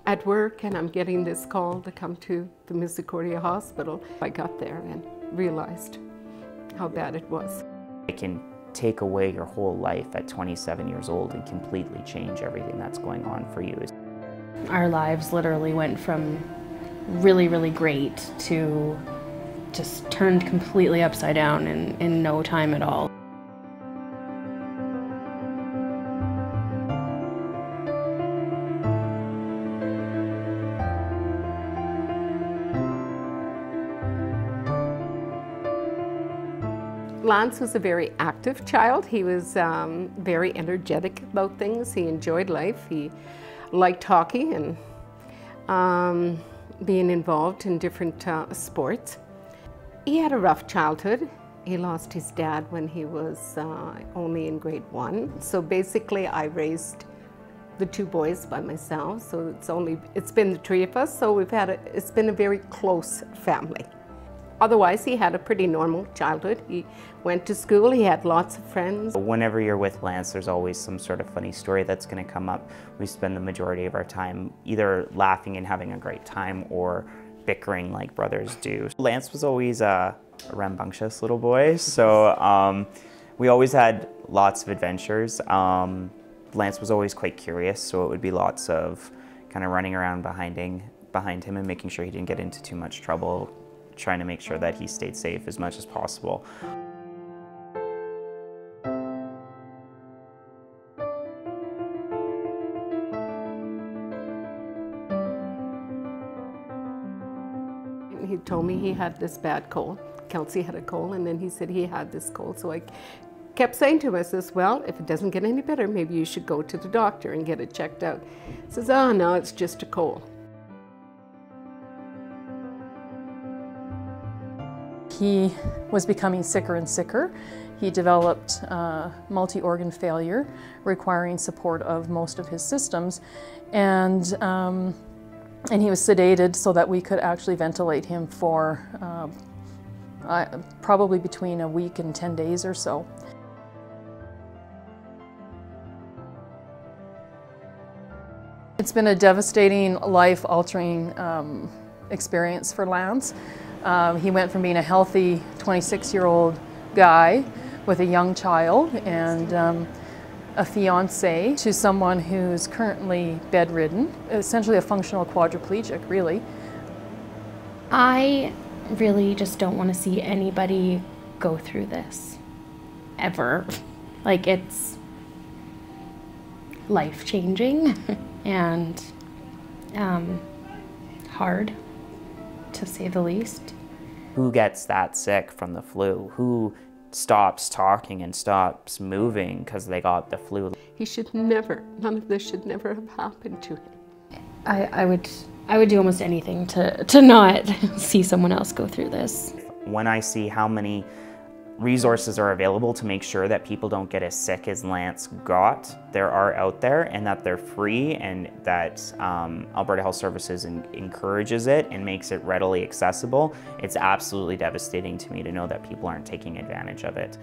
at work and I'm getting this call to come to the Misericordia Hospital. I got there and realized how bad it was. It can take away your whole life at 27 years old and completely change everything that's going on for you. Our lives literally went from really, really great to just turned completely upside down in no time at all. Lance was a very active child. He was very energetic about things. He enjoyed life. He liked hockey and being involved in different sports. He had a rough childhood. He lost his dad when he was only in grade 1. So basically I raised the 2 boys by myself. So it's been the 3 of us. So it's been a very close family. Otherwise, he had a pretty normal childhood. He went to school, he had lots of friends. Whenever you're with Lance, there's always some sort of funny story that's going to come up. We spend the majority of our time either laughing and having a great time or bickering like brothers do. Lance was always a rambunctious little boy, so we always had lots of adventures. Lance was always quite curious, so it would be lots of kind of running around behind him and making sure he didn't get into too much trouble, trying to make sure that he stayed safe as much as possible. He told me he had this bad cold. Kelsey had a cold, and then he said he had this cold. So I kept saying to him, I says, well, if it doesn't get any better, maybe you should go to the doctor and get it checked out. He says, oh no, it's just a cold. He was becoming sicker and sicker. He developed multi-organ failure, requiring support of most of his systems, and he was sedated so that we could actually ventilate him for probably between a week and 10 days or so. It's been a devastating, life-altering experience for Lance. He went from being a healthy 26-year-old guy with a young child and a fiance to someone who's currently bedridden, essentially a functional quadriplegic, really. I really just don't want to see anybody go through this, ever. Like, it's life-changing and hard, to say the least. Who gets that sick from the flu? Who stops talking and stops moving because they got the flu? He should never, none of this should never have happened to him. I would do almost anything to not see someone else go through this. When I see how many resources are available to make sure that people don't get as sick as Lance got, there are out there, and that they're free, and that Alberta Health Services encourages it and makes it readily accessible, it's absolutely devastating to me to know that people aren't taking advantage of it.